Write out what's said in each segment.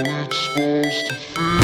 it's supposed to feel.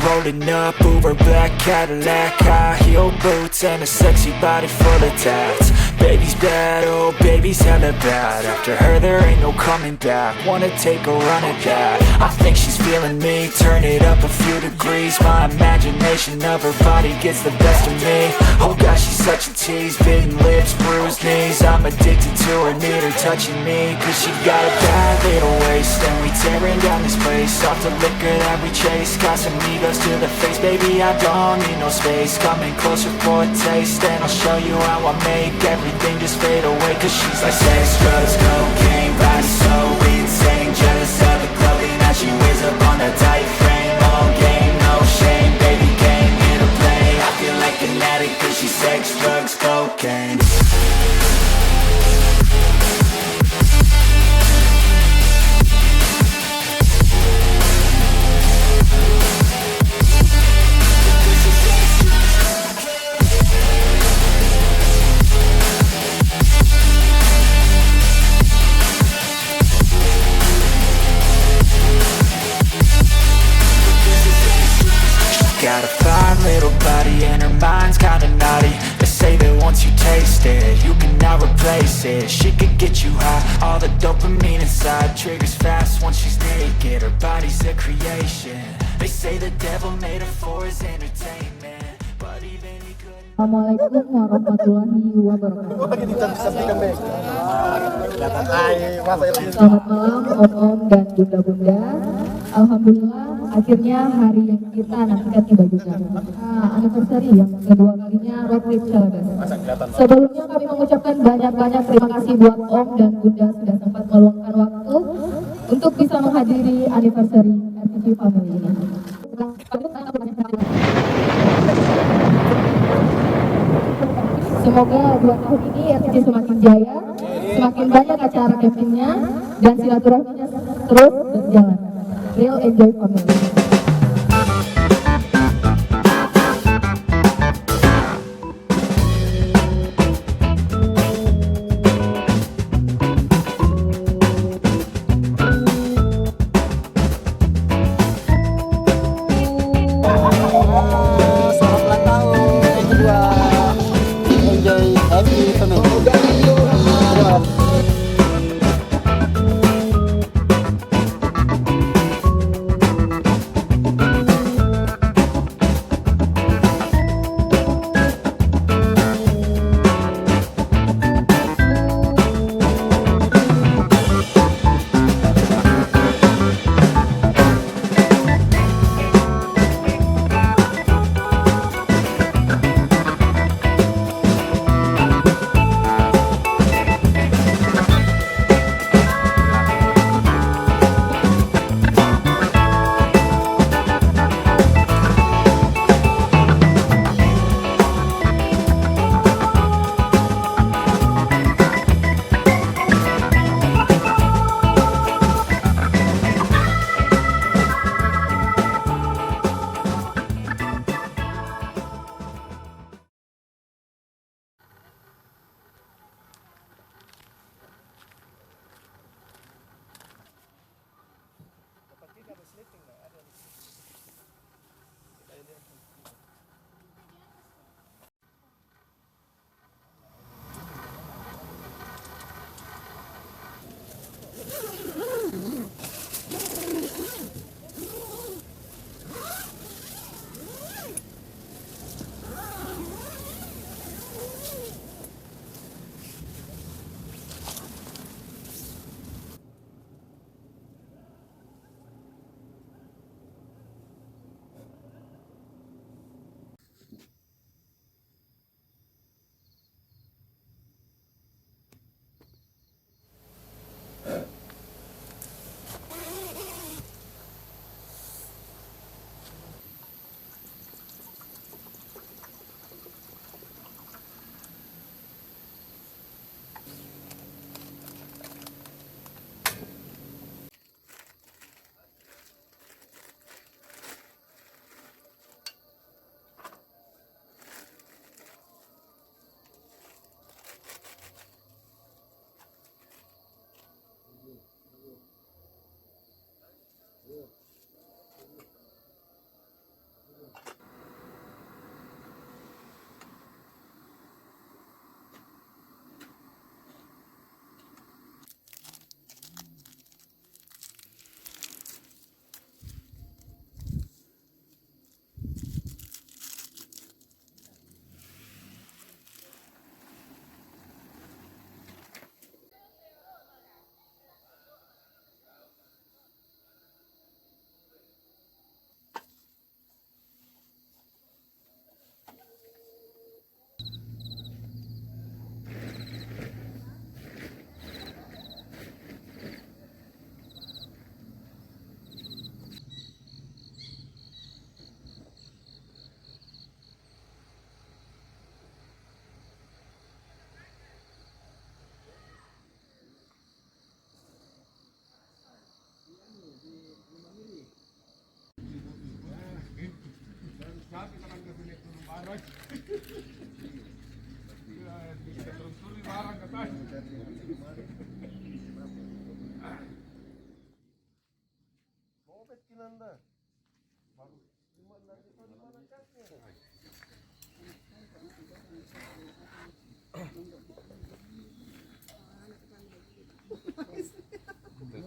rolling up, Uber black Cadillac, high heel boots and a sexy body full of tats. Baby's bad, oh baby's hella bad. After her there ain't no coming back. Wanna take a run at that. I think she's feeling me, turn it up a few degrees. My imagination of her body gets the best of me. Oh gosh, she's such a tease, bitten lips, bruised knees. I'm addicted to her, need her touching me. Cause she got a bad little waist, and we tearing down this place. Off the liquor that we chase, got some egos to the face. Baby, I don't need no space, coming closer for a taste. And I'll show you how I make everything just fade away. Cause she's like sex, drugs, cocaine, body so insane. Jealous of the clothing that she wears up on a tight frame. All game, no shame, baby came here to play. I feel like an addict cause she's sex, drugs, cocaine. Got a fine little body and her mind's kinda naughty. They say that once you taste it, you cannot replace it. She could get you high, all the dopamine inside triggers fast once she's naked. Her body's a creation. They say the devil made her for his entertainment, but even he couldn't. Assalamualaikum warahmatullahi wabarakatuh. Selamat malam om-om dan bunda-bunda. Alhamdulillah akhirnya hari yang kita nantikan tiba juga. Anniversary yang kedua kalinya road trip sahabat. Sebelumnya kami mengucapkan banyak-banyak terima kasih buat om dan bunda sudah sempat meluangkan waktu untuk bisa menghadiri anniversary RPG Family ini. Semoga 2 tahun ini RPG semakin jaya, semakin banyak acara campingnya, dan silaturahminya terus berjalan. Real enjoy family.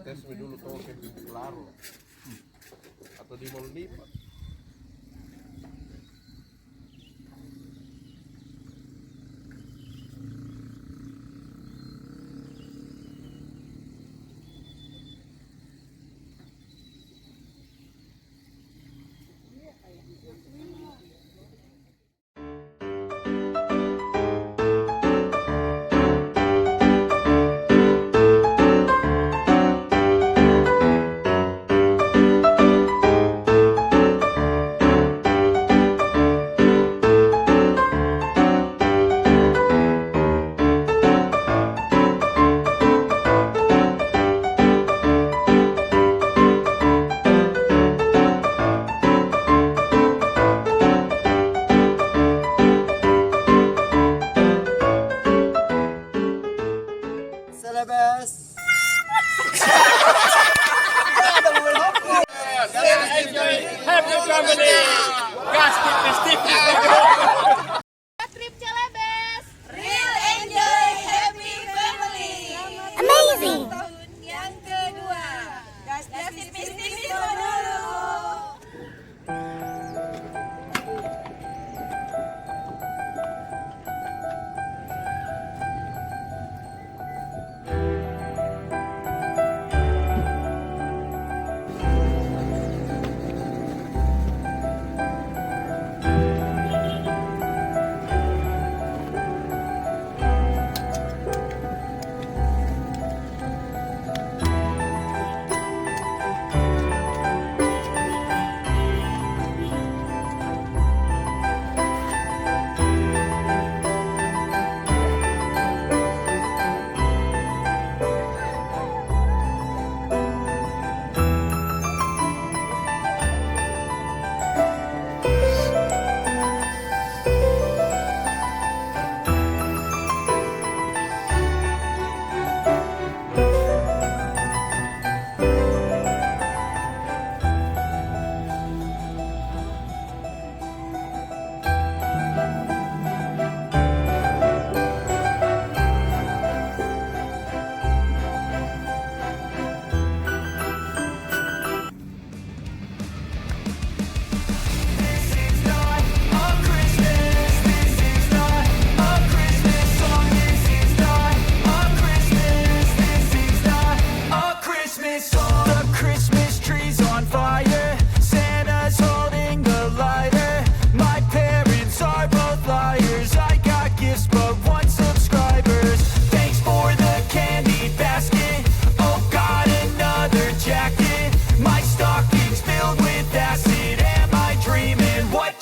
Tes dulu tuh ke Laro atau di Mall Lipat. Trip Celebes, real enjoy happy family. Amazing. Tahun yang kedua, gas tipis-tipis dulu.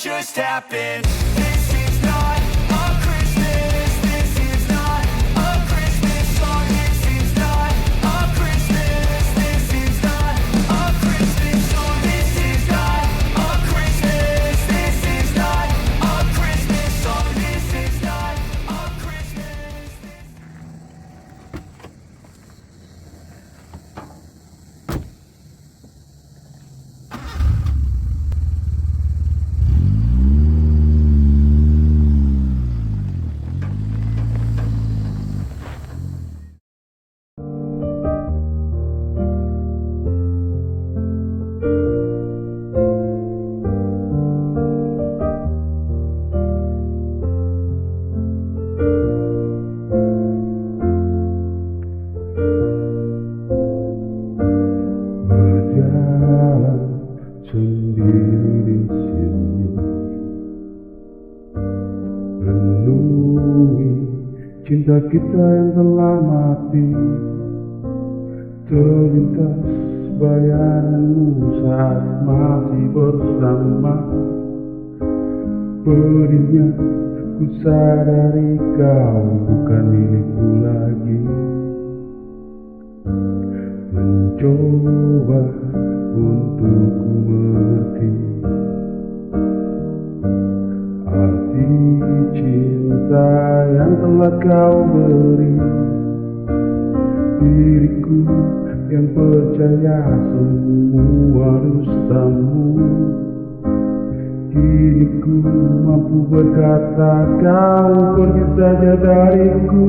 Just happened. This is not a Christmas. This is not a Christmas song. This is not a Christmas. This is not a Christmas song. This is not a Christmas. This is not a Christmas song. This is not a Christmas. Cinta kita yang telah mati, terlintas bayanganmu saat masih bersama. Pedihnya ku sadari kau bukan milikku lagi. Mencoba untuk ku mengerti arti cinta yang telah kau beri. Diriku yang percaya semua dustamu, kini ku mampu berkata kau pergi saja dariku.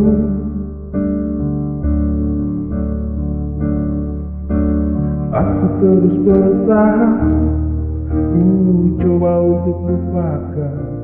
Aku terus bertahan, ku coba untuk lupakan